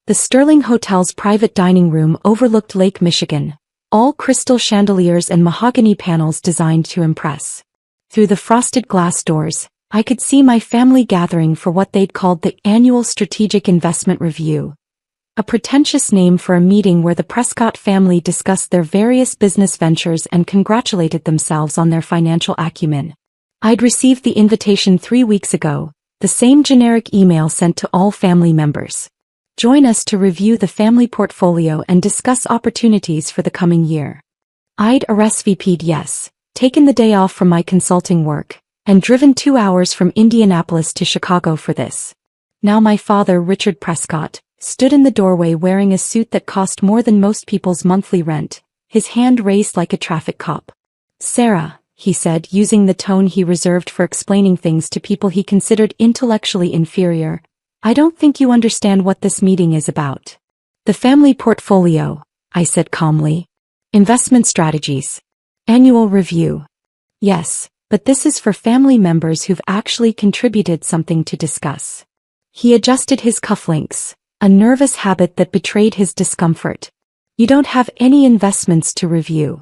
The Sterling Hotel's private dining room overlooked Lake Michigan, all crystal chandeliers and mahogany panels designed to impress. Through the frosted glass doors, I could see my family gathering for what they'd called the Annual Strategic Investment Review, a pretentious name for a meeting where the Prescott family discussed their various business ventures and congratulated themselves on their financial acumen. I'd received the invitation 3 weeks ago, the same generic email sent to all family members. Join us to review the family portfolio and discuss opportunities for the coming year. I'd RSVP'd yes, taken the day off from my consulting work, and driven 2 hours from Indianapolis to Chicago for this. Now my father, Richard Prescott, stood in the doorway wearing a suit that cost more than most people's monthly rent, his hand raised like a traffic cop. "Sarah," he said, using the tone he reserved for explaining things to people he considered intellectually inferior, "I don't think you understand what this meeting is about." "The family portfolio," I said calmly. "Investment strategies. Annual review." "Yes, but this is for family members who've actually contributed something to discuss." He adjusted his cufflinks, a nervous habit that betrayed his discomfort. "You don't have any investments to review."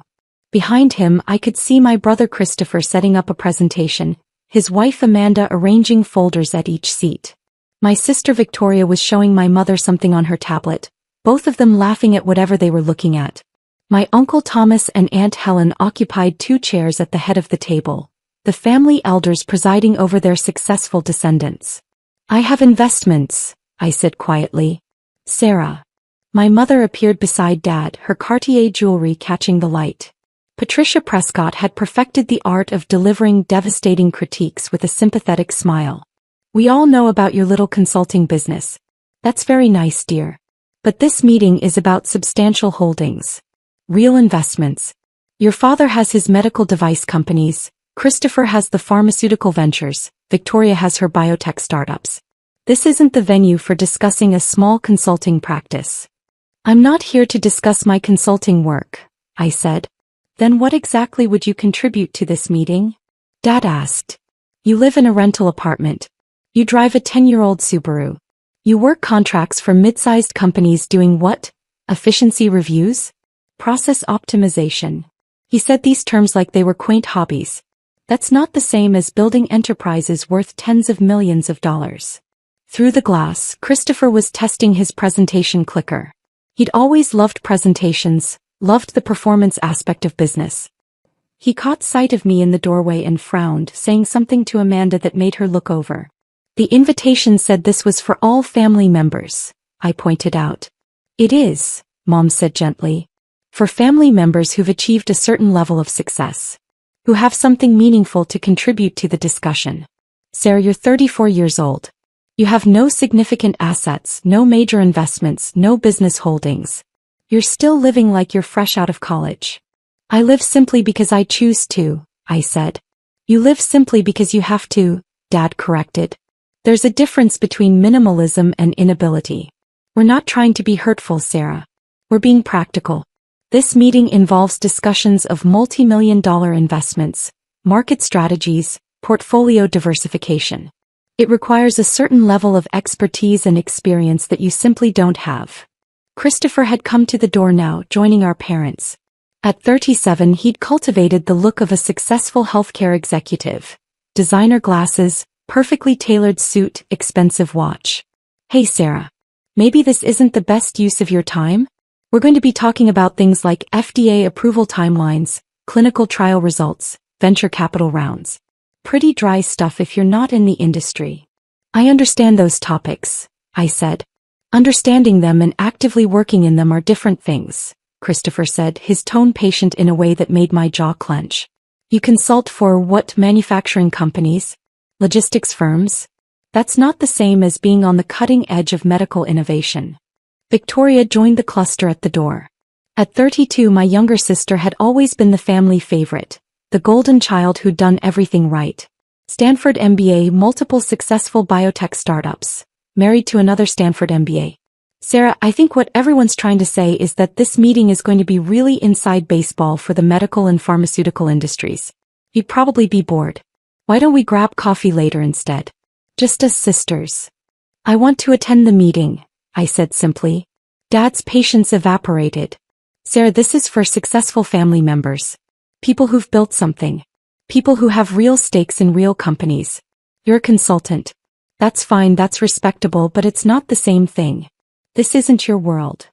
Behind him I could see my brother Christopher setting up a presentation, his wife Amanda arranging folders at each seat. My sister Victoria was showing my mother something on her tablet, both of them laughing at whatever they were looking at. My Uncle Thomas and Aunt Helen occupied 2 chairs at the head of the table, the family elders presiding over their successful descendants. "I have investments," I said quietly. "Sarah." My mother appeared beside Dad, her Cartier jewelry catching the light. Patricia Prescott had perfected the art of delivering devastating critiques with a sympathetic smile. "We all know about your little consulting business. That's very nice, dear. But this meeting is about substantial holdings. Real investments. Your father has his medical device companies, Christopher has the pharmaceutical ventures, Victoria has her biotech startups. This isn't the venue for discussing a small consulting practice." "I'm not here to discuss my consulting work," I said. "Then what exactly would you contribute to this meeting?" Dad asked. "You live in a rental apartment. You drive a 10-year-old Subaru. You work contracts for mid-sized companies doing what? Efficiency reviews? Process optimization." He said these terms like they were quaint hobbies. "That's not the same as building enterprises worth tens of millions of dollars." Through the glass, Christopher was testing his presentation clicker. He'd always loved presentations, loved the performance aspect of business. He caught sight of me in the doorway and frowned, saying something to Amanda that made her look over. "The invitation said this was for all family members," I pointed out. "It is," Mom said gently. "For family members who've achieved a certain level of success. Who have something meaningful to contribute to the discussion. Sarah, you're 34 years old. You have no significant assets, no major investments, no business holdings. You're still living like you're fresh out of college." "I live simply because I choose to," I said. "You live simply because you have to," Dad corrected. "There's a difference between minimalism and inability. We're not trying to be hurtful, Sarah. We're being practical. This meeting involves discussions of multi-million-dollar investments, market strategies, portfolio diversification. It requires a certain level of expertise and experience that you simply don't have." Christopher had come to the door now, joining our parents. At 37 he'd cultivated the look of a successful healthcare executive. Designer glasses, perfectly tailored suit, expensive watch. "Hey Sarah. Maybe this isn't the best use of your time? We're going to be talking about things like FDA approval timelines, clinical trial results, venture capital rounds. Pretty dry stuff if you're not in the industry." "I understand those topics," I said. "Understanding them and actively working in them are different things," Christopher said, his tone patient in a way that made my jaw clench. "You consult for what, manufacturing companies? Logistics firms? That's not the same as being on the cutting edge of medical innovation." Victoria joined the cluster at the door. At 32 my younger sister had always been the family favorite, the golden child who'd done everything right. Stanford MBA, multiple successful biotech startups, married to another Stanford MBA. "Sarah, I think what everyone's trying to say is that this meeting is going to be really inside baseball for the medical and pharmaceutical industries. You'd probably be bored. Why don't we grab coffee later instead? Just as sisters." "I want to attend the meeting," I said simply. Dad's patience evaporated. Sarah, this is for successful family members. People who've built something. People who have real stakes in real companies. You're a consultant. That's fine, that's respectable, but it's not the same thing. This isn't your world.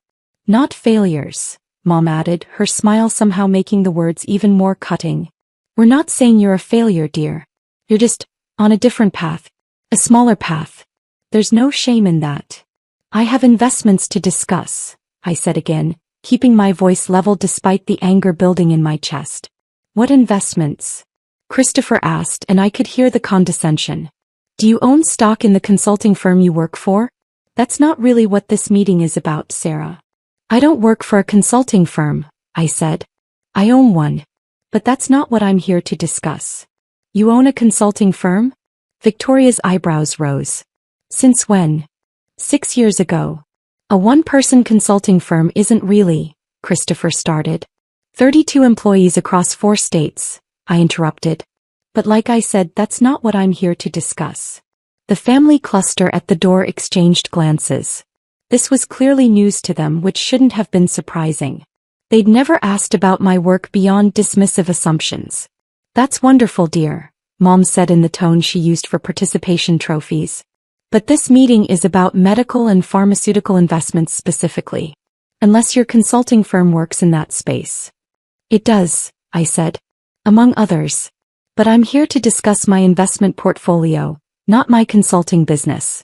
Not failures, Mom added, her smile somehow making the words even more cutting. We're not saying you're a failure, dear. You're just on a different path. A smaller path. There's no shame in that. I have investments to discuss, I said again, keeping my voice level despite the anger building in my chest. What investments? Christopher asked, and I could hear the condescension. Do you own stock in the consulting firm you work for? That's not really what this meeting is about, Sarah. I don't work for a consulting firm, I said. I own one. But that's not what I'm here to discuss. You own a consulting firm? Victoria's eyebrows rose. Since when? 6 years ago. A one-person consulting firm isn't really, Christopher started. 32 employees across 4 states, I interrupted. But like I said, that's not what I'm here to discuss. The family cluster at the door exchanged glances. This was clearly news to them, which shouldn't have been surprising. They'd never asked about my work beyond dismissive assumptions. That's wonderful, dear, Mom said in the tone she used for participation trophies. But this meeting is about medical and pharmaceutical investments specifically. Unless your consulting firm works in that space. It does, I said. Among others. But I'm here to discuss my investment portfolio, not my consulting business.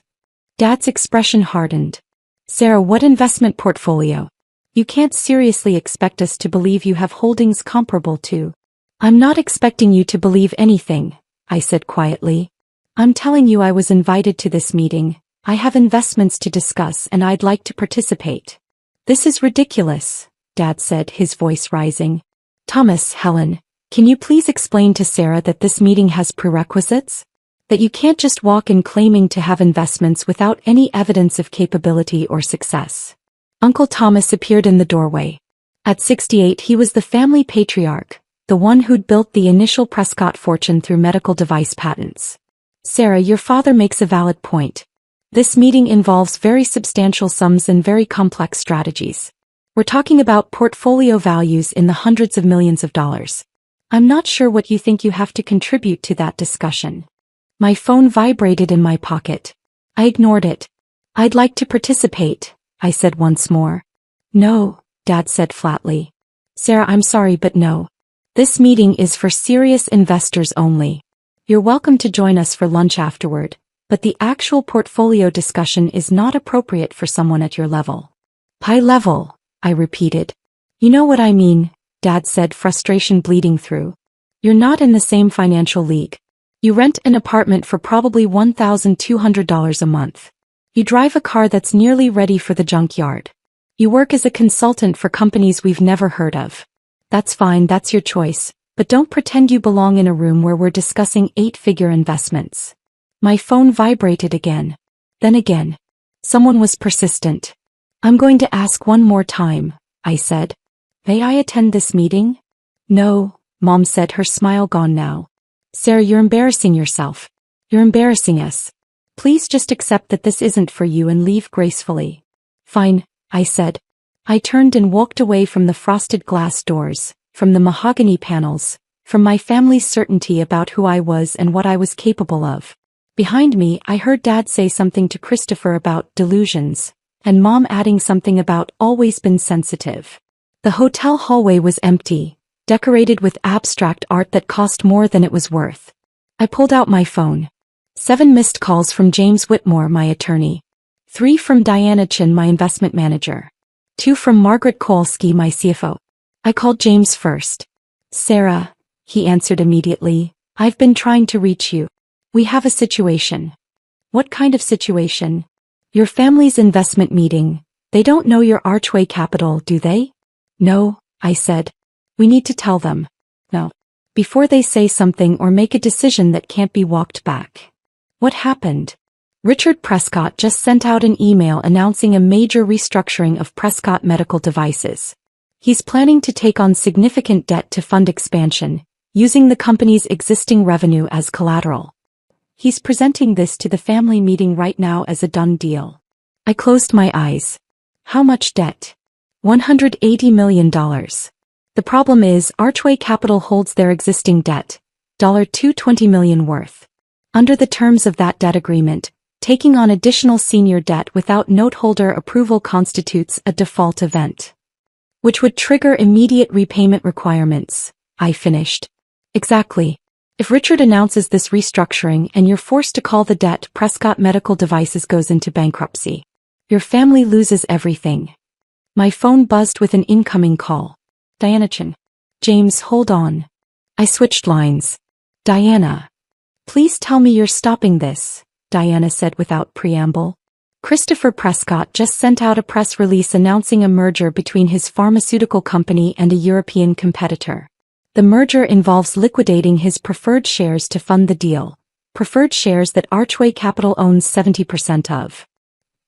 Dad's expression hardened. Sarah, what investment portfolio? You can't seriously expect us to believe you have holdings comparable to. I'm not expecting you to believe anything, I said quietly. I'm telling you I was invited to this meeting. I have investments to discuss and I'd like to participate. This is ridiculous, Dad said, his voice rising. Thomas, Helen, can you please explain to Sarah that this meeting has prerequisites? That you can't just walk in claiming to have investments without any evidence of capability or success. Uncle Thomas appeared in the doorway. At 68 he was the family patriarch, the one who'd built the initial Prescott fortune through medical device patents. Sarah, your father makes a valid point. This meeting involves very substantial sums and very complex strategies. We're talking about portfolio values in the hundreds of millions of dollars. I'm not sure what you think you have to contribute to that discussion. My phone vibrated in my pocket. I ignored it. I'd like to participate, I said once more. No, Dad said flatly. Sarah, I'm sorry, but no. This meeting is for serious investors only. You're welcome to join us for lunch afterward, but the actual portfolio discussion is not appropriate for someone at your level. High level, I repeated. You know what I mean, Dad said, frustration bleeding through. You're not in the same financial league. You rent an apartment for probably $1,200 a month. You drive a car that's nearly ready for the junkyard. You work as a consultant for companies we've never heard of. That's fine, that's your choice. But don't pretend you belong in a room where we're discussing 8-figure investments. My phone vibrated again. Then again. Someone was persistent. I'm going to ask one more time, I said. May I attend this meeting? No, Mom said, her smile gone now. Sarah, you're embarrassing yourself. You're embarrassing us. Please just accept that this isn't for you and leave gracefully. Fine, I said. I turned and walked away from the frosted glass doors. From the mahogany panels, from my family's certainty about who I was and what I was capable of. Behind me, I heard Dad say something to Christopher about delusions, and Mom adding something about always been sensitive. The hotel hallway was empty, decorated with abstract art that cost more than it was worth. I pulled out my phone. 7 missed calls from James Whitmore, my attorney. 3 from Diana Chin, my investment manager. 2 from Margaret Kowalski, my CFO. I called James first. Sarah, he answered immediately, I've been trying to reach you. We have a situation. What kind of situation? Your family's investment meeting. They don't know your Archway Capital, do they? No, I said. We need to tell them. No. Before they say something or make a decision that can't be walked back. What happened? Richard Prescott just sent out an email announcing a major restructuring of Prescott Medical Devices. He's planning to take on significant debt to fund expansion, using the company's existing revenue as collateral. He's presenting this to the family meeting right now as a done deal. I closed my eyes. How much debt? $180 million. The problem is, Archway Capital holds their existing debt, $220 million worth. Under the terms of that debt agreement, taking on additional senior debt without noteholder approval constitutes a default event, which would trigger immediate repayment requirements, I finished. Exactly. If Richard announces this restructuring and you're forced to call the debt, Prescott Medical Devices goes into bankruptcy. Your family loses everything. My phone buzzed with an incoming call. Diana Chin. James, hold on. I switched lines. Diana. Please tell me you're stopping this, Diana said without preamble. Christopher Prescott just sent out a press release announcing a merger between his pharmaceutical company and a European competitor. The merger involves liquidating his preferred shares to fund the deal, preferred shares that Archway Capital owns 70% of.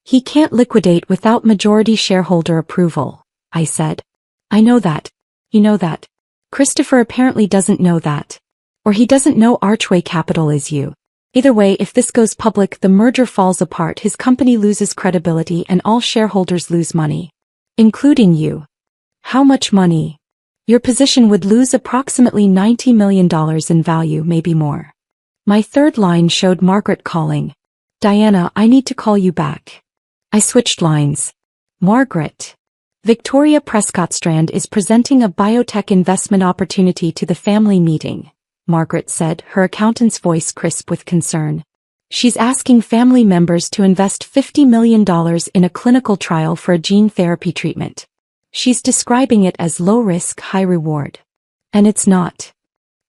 He can't liquidate without majority shareholder approval, I said. I know that. You know that. Christopher apparently doesn't know that. Or he doesn't know Archway Capital is you. Either way, if this goes public, the merger falls apart, his company loses credibility and all shareholders lose money. Including you. How much money? Your position would lose approximately $90 million in value, maybe more. My third line showed Margaret calling. Diana, I need to call you back. I switched lines. Margaret. Victoria Prescott Strand is presenting a biotech investment opportunity to the family meeting, Margaret said, her accountant's voice crisp with concern. She's asking family members to invest $50 million in a clinical trial for a gene therapy treatment. She's describing it as low risk, high reward. And it's not.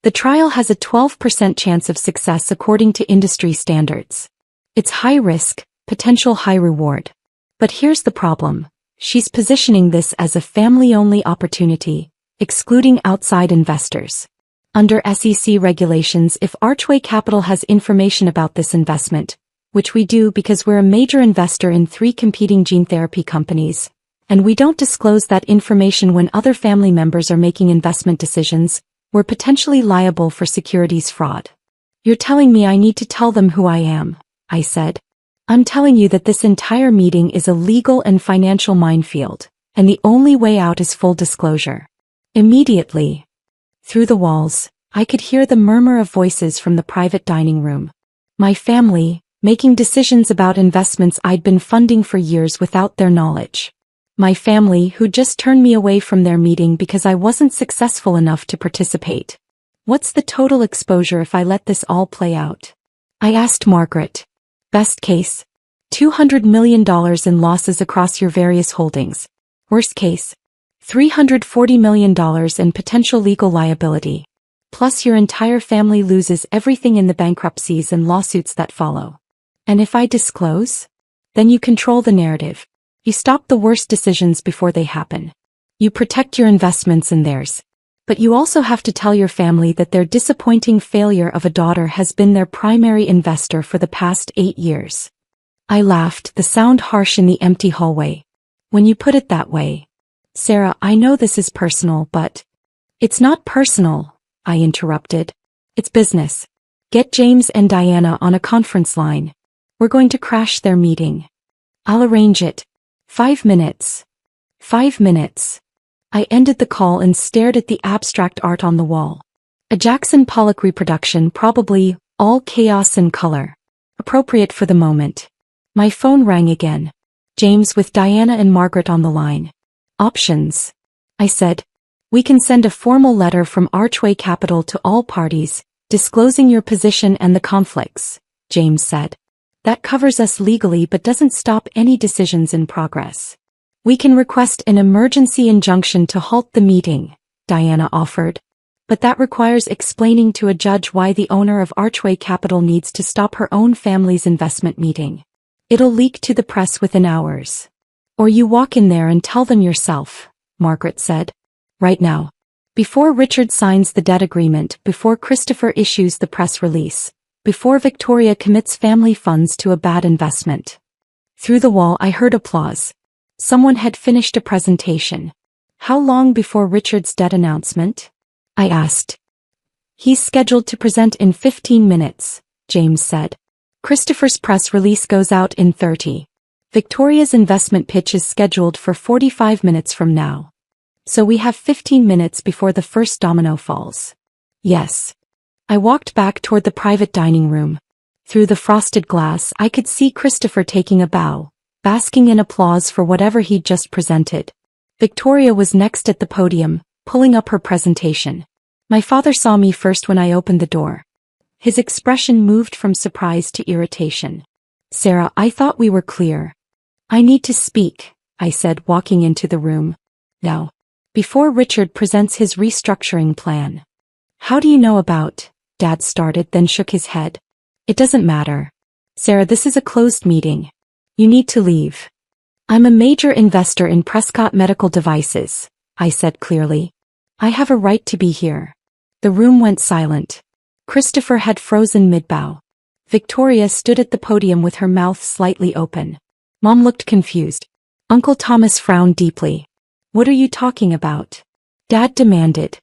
The trial has a 12% chance of success according to industry standards. It's high risk, potential high reward. But here's the problem. She's positioning this as a family-only opportunity, excluding outside investors. Under SEC regulations, if Archway Capital has information about this investment, which we do because we're a major investor in 3 competing gene therapy companies, and we don't disclose that information when other family members are making investment decisions, we're potentially liable for securities fraud. You're telling me I need to tell them who I am, I said. I'm telling you that this entire meeting is a legal and financial minefield, and the only way out is full disclosure. Immediately. Through the walls, I could hear the murmur of voices from the private dining room. My family, making decisions about investments I'd been funding for years without their knowledge. My family who just turned me away from their meeting because I wasn't successful enough to participate. What's the total exposure if I let this all play out? I asked Margaret. Best case, $200 million in losses across your various holdings. Worst case, $340 million in potential legal liability. Plus your entire family loses everything in the bankruptcies and lawsuits that follow. And if I disclose? Then you control the narrative. You stop the worst decisions before they happen. You protect your investments and theirs. But you also have to tell your family that their disappointing failure of a daughter has been their primary investor for the past 8 years. I laughed, the sound harsh in the empty hallway. When you put it that way. Sarah, I know this is personal, but... It's not personal, I interrupted. It's business. Get James and Diana on a conference line. We're going to crash their meeting. I'll arrange it. 5 minutes. 5 minutes. I ended the call and stared at the abstract art on the wall. A Jackson Pollock reproduction, probably, all chaos and color. Appropriate for the moment. My phone rang again. James with Diana and Margaret on the line. Options. I said. We can send a formal letter from Archway Capital to all parties, disclosing your position and the conflicts, James said. That covers us legally but doesn't stop any decisions in progress. We can request an emergency injunction to halt the meeting, Diana offered. But that requires explaining to a judge why the owner of Archway Capital needs to stop her own family's investment meeting. It'll leak to the press within hours. Or you walk in there and tell them yourself, Margaret said. Right now. Before Richard signs the debt agreement, before Christopher issues the press release, before Victoria commits family funds to a bad investment. Through the wall I heard applause. Someone had finished a presentation. How long before Richard's debt announcement? I asked. He's scheduled to present in 15 minutes, James said. Christopher's press release goes out in 30. Victoria's investment pitch is scheduled for 45 minutes from now. So we have 15 minutes before the first domino falls. Yes. I walked back toward the private dining room. Through the frosted glass, I could see Christopher taking a bow, basking in applause for whatever he'd just presented. Victoria was next at the podium, pulling up her presentation. My father saw me first when I opened the door. His expression moved from surprise to irritation. Sarah, I thought we were clear. I need to speak, I said, walking into the room. No. Before Richard presents his restructuring plan. How do you know about? Dad started, then shook his head. It doesn't matter. Sarah, this is a closed meeting. You need to leave. I'm a major investor in Prescott Medical Devices, I said clearly. I have a right to be here. The room went silent. Christopher had frozen mid-bow. Victoria stood at the podium with her mouth slightly open. Mom looked confused. Uncle Thomas frowned deeply. What are you talking about? Dad demanded.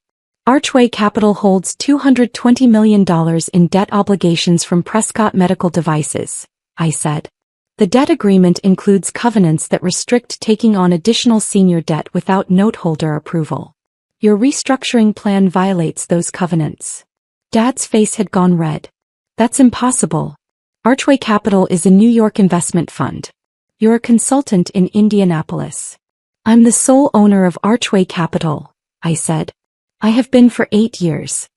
Archway Capital holds $220 million in debt obligations from Prescott Medical Devices, I said. The debt agreement includes covenants that restrict taking on additional senior debt without noteholder approval. Your restructuring plan violates those covenants. Dad's face had gone red. That's impossible. Archway Capital is a New York investment fund. You're a consultant in Indianapolis. I'm the sole owner of Archway Capital, I said. I have been for 8 years.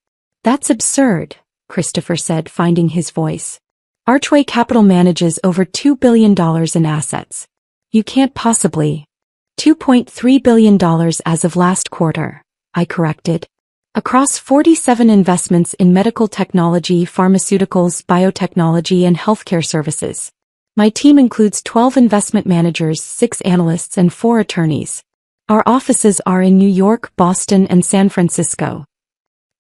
That's absurd, Christopher said, finding his voice. Archway Capital manages over $2 billion in assets. You can't possibly. $2.3 billion as of last quarter, I corrected. Across 47 investments in medical technology, pharmaceuticals, biotechnology, and healthcare services. My team includes 12 investment managers, 6 analysts, and 4 attorneys. Our offices are in New York, Boston, and San Francisco.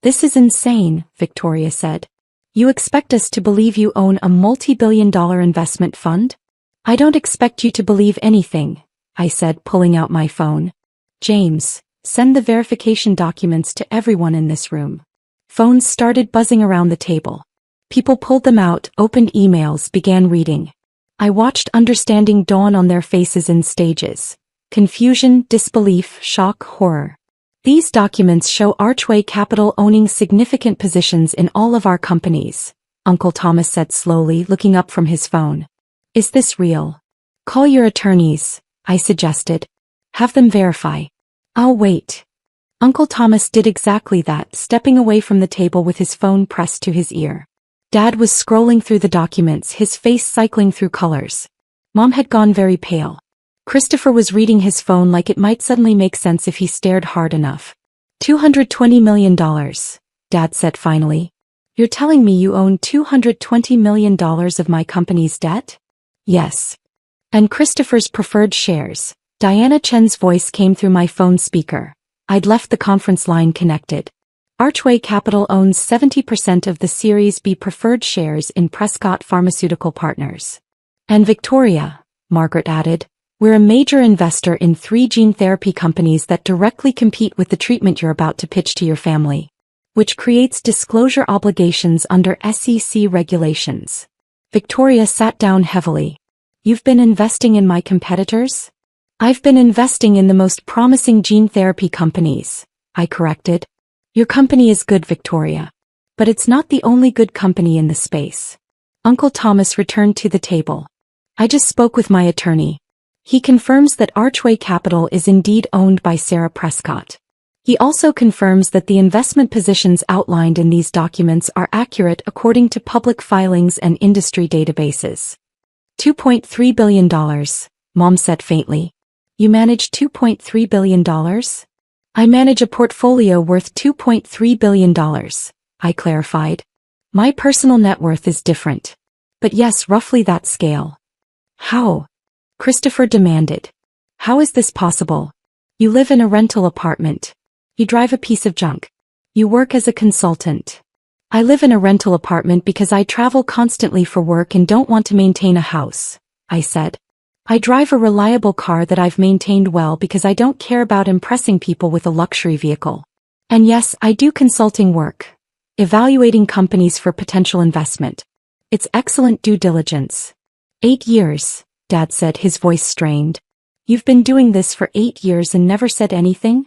This is insane, Victoria said. You expect us to believe you own a multi-billion-dollar investment fund? I don't expect you to believe anything, I said, pulling out my phone. James, send the verification documents to everyone in this room. Phones started buzzing around the table. People pulled them out, opened emails, began reading. I watched understanding dawn on their faces in stages. Confusion, disbelief, shock, horror. These documents show Archway Capital owning significant positions in all of our companies, Uncle Thomas said slowly, looking up from his phone. Is this real? Call your attorneys, I suggested. Have them verify. I'll wait. Uncle Thomas did exactly that, stepping away from the table with his phone pressed to his ear. Dad was scrolling through the documents, his face cycling through colors. Mom had gone very pale. Christopher was reading his phone like it might suddenly make sense if he stared hard enough. $220 million, Dad said finally. You're telling me you own $220 million of my company's debt? Yes. And Christopher's preferred shares. Diana Chen's voice came through my phone speaker. I'd left the conference line connected. Archway Capital owns 70% of the Series B preferred shares in Prescott Pharmaceutical Partners. And Victoria, Margaret added, we're a major investor in 3 gene therapy companies that directly compete with the treatment you're about to pitch to your family, which creates disclosure obligations under SEC regulations. Victoria sat down heavily. You've been investing in my competitors? I've been investing in the most promising gene therapy companies, I corrected. Your company is good, Victoria. But it's not the only good company in the space. Uncle Thomas returned to the table. I just spoke with my attorney. He confirms that Archway Capital is indeed owned by Sarah Prescott. He also confirms that the investment positions outlined in these documents are accurate according to public filings and industry databases. $2.3 billion, Mom said faintly. You manage $2.3 billion? I manage a portfolio worth $2.3 billion, I clarified. My personal net worth is different. But yes, roughly that scale. How? Christopher demanded. How is this possible? You live in a rental apartment. You drive a piece of junk. You work as a consultant. I live in a rental apartment because I travel constantly for work and don't want to maintain a house, I said. I drive a reliable car that I've maintained well because I don't care about impressing people with a luxury vehicle. And yes, I do consulting work, evaluating companies for potential investment. It's excellent due diligence. 8 years, Dad said, his voice strained. You've been doing this for 8 years and never said anything?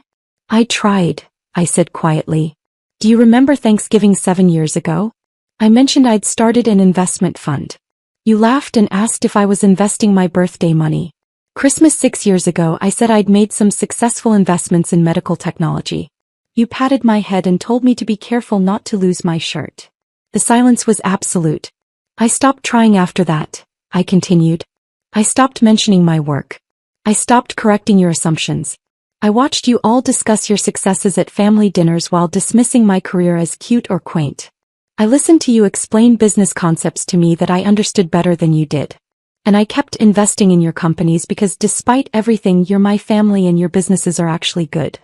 I tried, I said quietly. Do you remember Thanksgiving 7 years ago? I mentioned I'd started an investment fund. You laughed and asked if I was investing my birthday money. Christmas 6 years ago, I said I'd made some successful investments in medical technology. You patted my head and told me to be careful not to lose my shirt. The silence was absolute. I stopped trying after that, I continued. I stopped mentioning my work. I stopped correcting your assumptions. I watched you all discuss your successes at family dinners while dismissing my career as cute or quaint. I listened to you explain business concepts to me that I understood better than you did. And I kept investing in your companies because despite everything, you're my family and your businesses are actually good.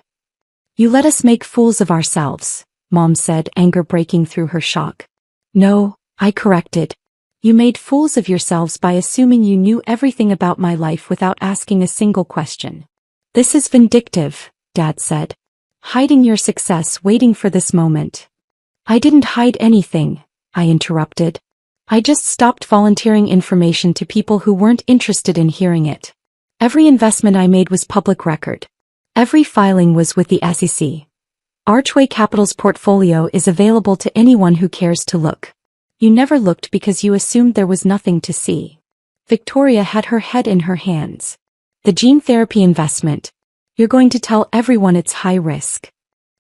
You let us make fools of ourselves, Mom said, anger breaking through her shock. No, I corrected. You made fools of yourselves by assuming you knew everything about my life without asking a single question. This is vindictive, Dad said. Hiding your success, waiting for this moment. I didn't hide anything, I interrupted. I just stopped volunteering information to people who weren't interested in hearing it. Every investment I made was public record. Every filing was with the SEC. Archway Capital's portfolio is available to anyone who cares to look. You never looked because you assumed there was nothing to see. Victoria had her head in her hands. The gene therapy investment. You're going to tell everyone it's high risk.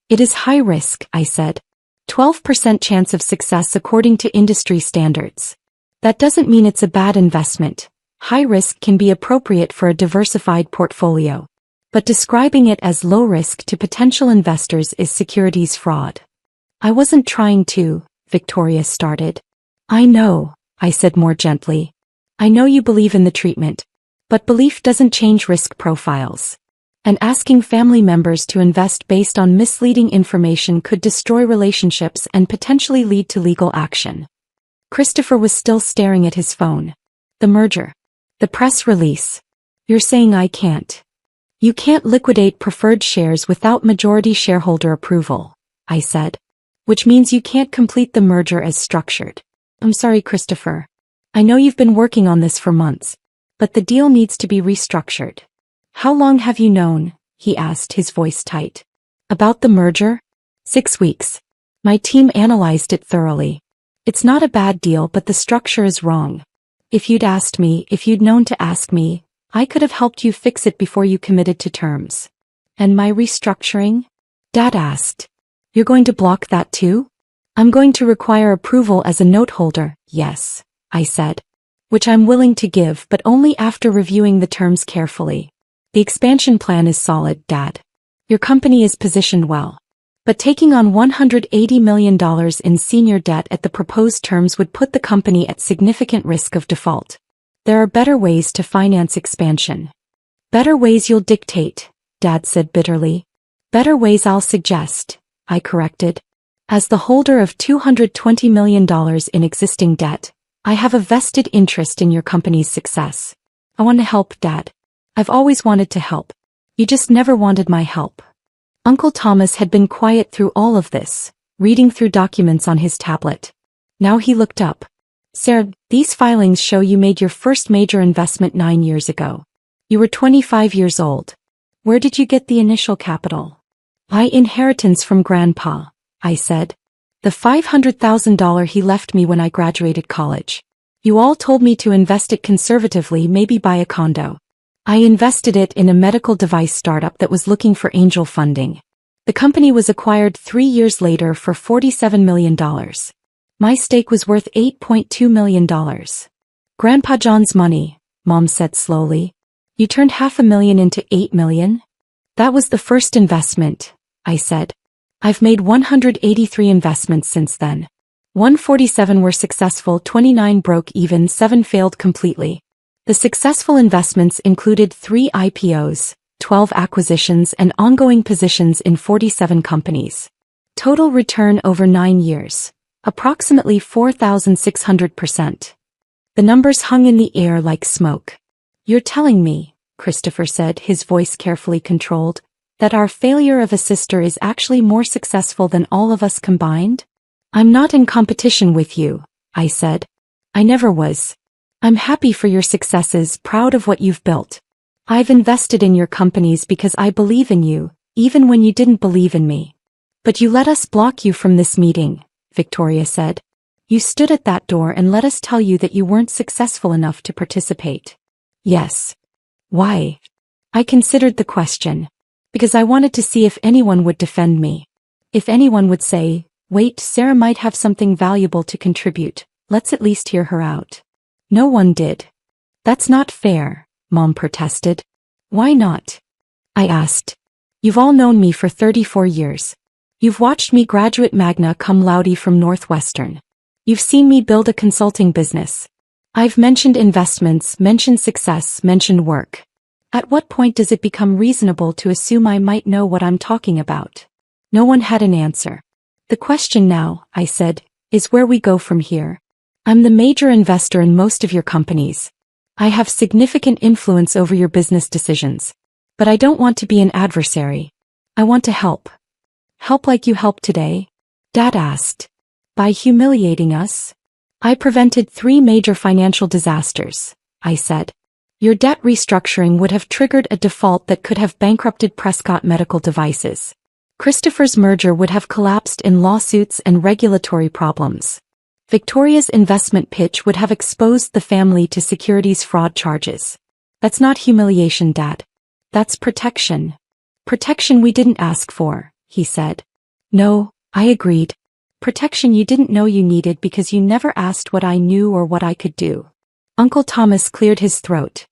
It is high risk, I said. 12% chance of success according to industry standards. That doesn't mean it's a bad investment. High risk can be appropriate for a diversified portfolio. But describing it as low risk to potential investors is securities fraud. I wasn't trying to, Victoria started. I know, I said more gently. I know you believe in the treatment. But belief doesn't change risk profiles. And asking family members to invest based on misleading information could destroy relationships and potentially lead to legal action. Christopher was still staring at his phone. The merger. The press release. You're saying I can't. You can't liquidate preferred shares without majority shareholder approval, I said. Which means you can't complete the merger as structured. I'm sorry, Christopher. I know you've been working on this for months. But the deal needs to be restructured. How long have you known? He asked, his voice tight. About the merger? 6 weeks. My team analyzed it thoroughly. It's not a bad deal, but the structure is wrong. If you'd known to ask me, I could have helped you fix it before you committed to terms. And my restructuring? Dad asked. You're going to block that too? I'm going to require approval as a note holder, yes, I said. Which I'm willing to give, but only after reviewing the terms carefully. The expansion plan is solid, Dad. Your company is positioned well. But taking on $180 million in senior debt at the proposed terms would put the company at significant risk of default. There are better ways to finance expansion. Better ways you'll dictate, Dad said bitterly. Better ways I'll suggest, I corrected. As the holder of $220 million in existing debt, I have a vested interest in your company's success. I want to help, Dad. I've always wanted to help. You just never wanted my help. Uncle Thomas had been quiet through all of this, reading through documents on his tablet. Now he looked up. Sarah, these filings show you made your first major investment 9 years ago. You were 25 years old. Where did you get the initial capital? By inheritance from Grandpa, I said. The $500,000 he left me when I graduated college. You all told me to invest it conservatively, maybe buy a condo. I invested it in a medical device startup that was looking for angel funding. The company was acquired 3 years later for $47 million. My stake was worth $8.2 million. Grandpa John's money, Mom said slowly. You turned $500,000 into $8 million? That was the first investment, I said. I've made 183 investments since then. 147 were successful, 29 broke even, 7 failed completely. The successful investments included 3 IPOs, 12 acquisitions and ongoing positions in 47 companies. Total return over 9 years, approximately 4,600%. The numbers hung in the air like smoke. You're telling me, Christopher said, his voice carefully controlled, that our failure of a sister is actually more successful than all of us combined? I'm not in competition with you, I said. I never was. I'm happy for your successes, proud of what you've built. I've invested in your companies because I believe in you, even when you didn't believe in me. But you let us block you from this meeting, Victoria said. You stood at that door and let us tell you that you weren't successful enough to participate. Yes. Why? I considered the question. Because I wanted to see if anyone would defend me. If anyone would say, wait, Sarah might have something valuable to contribute, let's at least hear her out. No one did. That's not fair, Mom protested. Why not? I asked. You've all known me for 34 years. You've watched me graduate magna cum laude from Northwestern. You've seen me build a consulting business. I've mentioned investments, mentioned success, mentioned work. At what point does it become reasonable to assume I might know what I'm talking about? No one had an answer. The question now, I said, is where we go from here. I'm the major investor in most of your companies. I have significant influence over your business decisions. But I don't want to be an adversary. I want to help. Help like you helped today? Dad asked. By humiliating us? I prevented 3 major financial disasters, I said. Your debt restructuring would have triggered a default that could have bankrupted Prescott Medical Devices. Christopher's merger would have collapsed in lawsuits and regulatory problems. Victoria's investment pitch would have exposed the family to securities fraud charges. That's not humiliation, Dad. That's protection. Protection we didn't ask for, he said. No, I agreed. Protection you didn't know you needed because you never asked what I knew or what I could do. Uncle Thomas cleared his throat.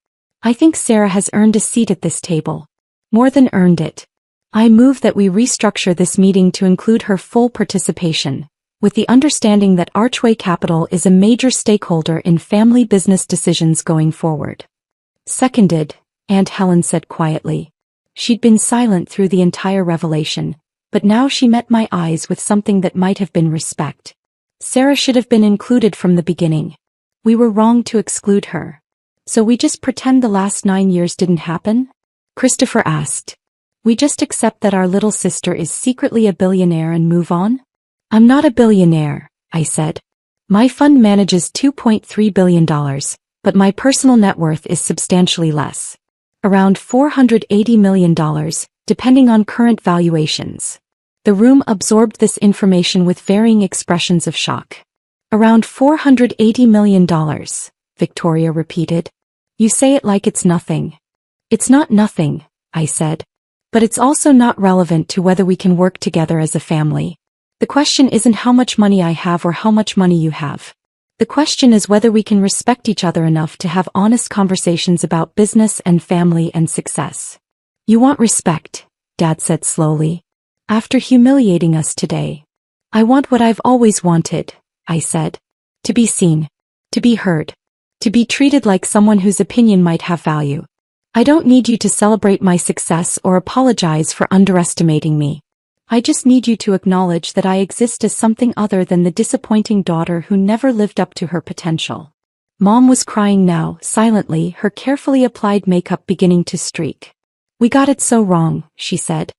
I think Sarah has earned a seat at this table. More than earned it. I move that we restructure this meeting to include her full participation, with the understanding that Archway Capital is a major stakeholder in family business decisions going forward. Seconded, Aunt Helen said quietly. She'd been silent through the entire revelation, but now she met my eyes with something that might have been respect. Sarah should have been included from the beginning. We were wrong to exclude her. So we just pretend the last 9 years didn't happen? Christopher asked. We just accept that our little sister is secretly a billionaire and move on? I'm not a billionaire, I said. My fund manages $2.3 billion, but my personal net worth is substantially less. Around $480 million, depending on current valuations. The room absorbed this information with varying expressions of shock. Around $480 million, Victoria repeated. You say it like it's nothing. It's not nothing, I said. But it's also not relevant to whether we can work together as a family. The question isn't how much money I have or how much money you have. The question is whether we can respect each other enough to have honest conversations about business and family and success. You want respect, Dad said slowly. After humiliating us today. I want what I've always wanted, I said. To be seen. To be heard. To be treated like someone whose opinion might have value. I don't need you to celebrate my success or apologize for underestimating me. I just need you to acknowledge that I exist as something other than the disappointing daughter who never lived up to her potential. Mom was crying now, silently, her carefully applied makeup beginning to streak. We got it so wrong, she said.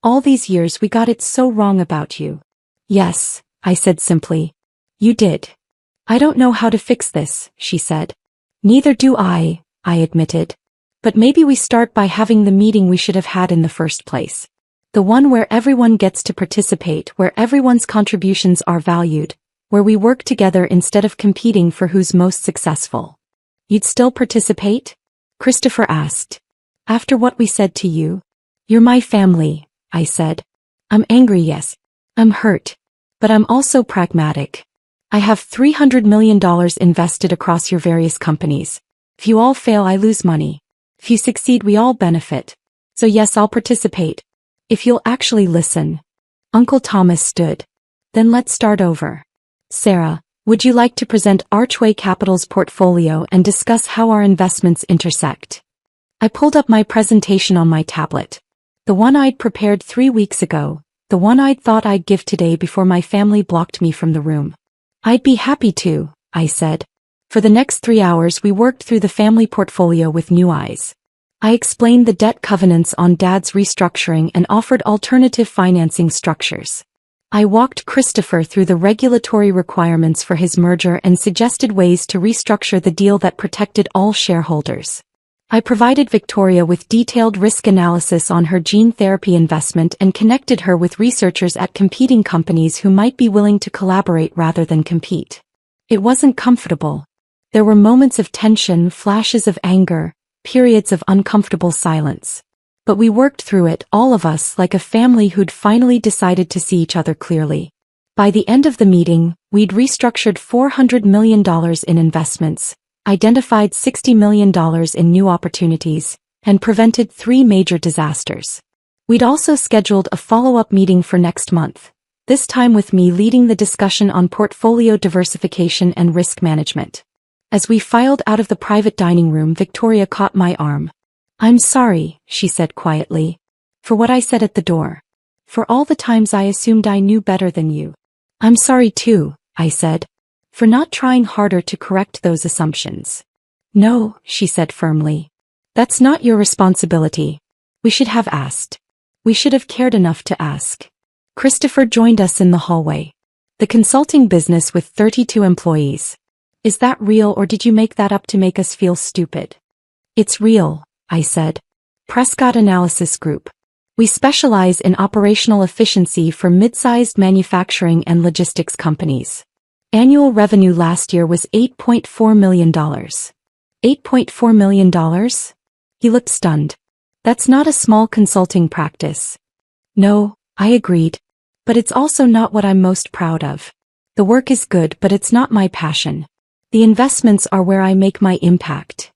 All these years we got it so wrong about you. Yes, I said simply. You did. I don't know how to fix this, she said. Neither do I admitted. But maybe we start by having the meeting we should have had in the first place. The one where everyone gets to participate, where everyone's contributions are valued, where we work together instead of competing for who's most successful. You'd still participate? Christopher asked. After what we said to you? You're my family, I said. I'm angry, yes. I'm hurt. But I'm also pragmatic. I have $300 million invested across your various companies. If you all fail, I lose money. If you succeed, we all benefit. So yes, I'll participate. If you'll actually listen. Uncle Thomas stood. Then let's start over. Sarah, would you like to present Archway Capital's portfolio and discuss how our investments intersect? I pulled up my presentation on my tablet. The one I'd prepared 3 weeks ago, the one I'd thought I'd give today before my family blocked me from the room. I'd be happy to, I said. For the next 3 hours we worked through the family portfolio with new eyes. I explained the debt covenants on Dad's restructuring and offered alternative financing structures. I walked Christopher through the regulatory requirements for his merger and suggested ways to restructure the deal that protected all shareholders. I provided Victoria with detailed risk analysis on her gene therapy investment and connected her with researchers at competing companies who might be willing to collaborate rather than compete. It wasn't comfortable. There were moments of tension, flashes of anger, periods of uncomfortable silence. But we worked through it, all of us, like a family who'd finally decided to see each other clearly. By the end of the meeting, we'd restructured $400 million in investments, identified $60 million in new opportunities, and prevented 3 major disasters. We'd also scheduled a follow-up meeting for next month, this time with me leading the discussion on portfolio diversification and risk management. As we filed out of the private dining room, Victoria caught my arm. "I'm sorry," she said quietly, "for what I said at the door. For all the times I assumed I knew better than you." "I'm sorry too," I said, "for not trying harder to correct those assumptions." "No," she said firmly. "That's not your responsibility. We should have asked. We should have cared enough to ask." Christopher joined us in the hallway. "The consulting business with 32 employees. Is that real, or did you make that up to make us feel stupid?" "It's real," I said. "Prescott Analysis Group. We specialize in operational efficiency for mid-sized manufacturing and logistics companies. Annual revenue last year was $8.4 million. $8.4 million? He looked stunned. "That's not a small consulting practice." "No," I agreed. "But it's also not what I'm most proud of. The work is good, but it's not my passion. The investments are where I make my impact."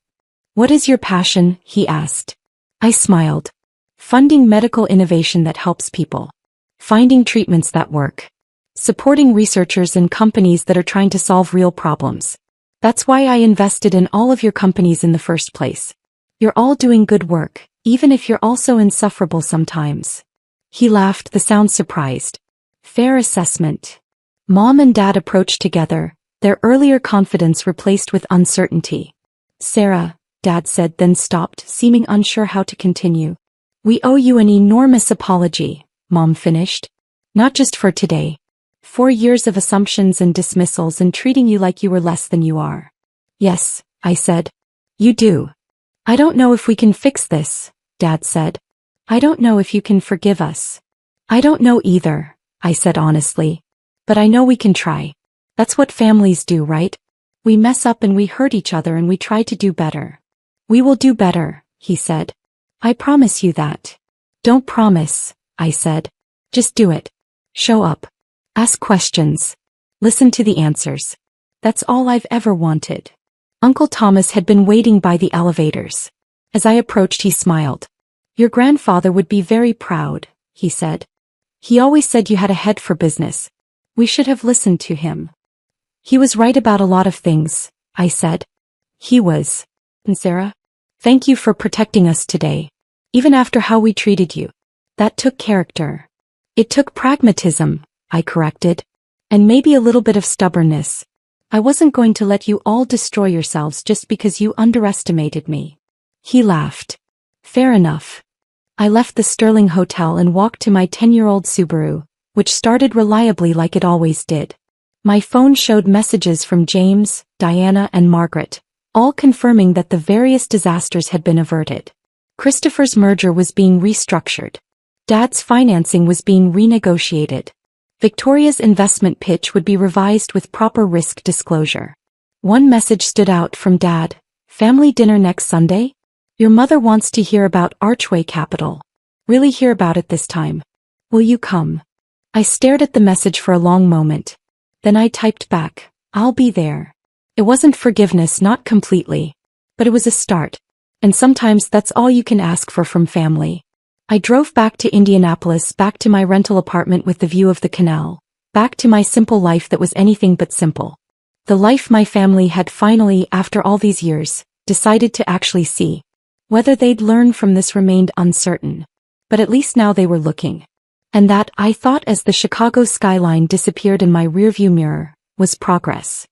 "What is your passion?" he asked. I smiled. "Funding medical innovation that helps people. Finding treatments that work. Supporting researchers and companies that are trying to solve real problems. That's why I invested in all of your companies in the first place. You're all doing good work, even if you're also insufferable sometimes." He laughed, the sound surprised. "Fair assessment." Mom and Dad approached together, their earlier confidence replaced with uncertainty. "Sarah," Dad said, then stopped, seeming unsure how to continue. "We owe you an enormous apology," Mom finished. "Not just for today. 4 years of assumptions and dismissals and treating you like you were less than you are." "Yes," I said. "You do." "I don't know if we can fix this," Dad said. "I don't know if you can forgive us." "I don't know either," I said honestly. "But I know we can try. That's what families do, right? We mess up and we hurt each other and we try to do better." "We will do better," he said. "I promise you that." "Don't promise," I said. "Just do it. Show up. Ask questions. Listen to the answers. That's all I've ever wanted." Uncle Thomas had been waiting by the elevators. As I approached, he smiled. "Your grandfather would be very proud," he said. "He always said you had a head for business. We should have listened to him." "He was right about a lot of things," I said. "He was." "And Sarah, thank you for protecting us today. Even after how we treated you. That took character." "It took pragmatism," I corrected. "And maybe a little bit of stubbornness. I wasn't going to let you all destroy yourselves just because you underestimated me." He laughed. "Fair enough." I left the Sterling Hotel and walked to my 10-year-old Subaru, which started reliably like it always did. My phone showed messages from James, Diana, and Margaret, all confirming that the various disasters had been averted. Christopher's merger was being restructured. Dad's financing was being renegotiated. Victoria's investment pitch would be revised with proper risk disclosure. One message stood out from Dad. "Family dinner next Sunday? Your mother wants to hear about Archway Capital. Really hear about it this time. Will you come?" I stared at the message for a long moment. Then I typed back, "I'll be there." It wasn't forgiveness, not completely. But it was a start. And sometimes that's all you can ask for from family. I drove back to Indianapolis, back to my rental apartment with the view of the canal, back to my simple life that was anything but simple. The life my family had finally, after all these years, decided to actually see. Whether they'd learn from this remained uncertain. But at least now they were looking. And that, I thought as the Chicago skyline disappeared in my rearview mirror, was progress.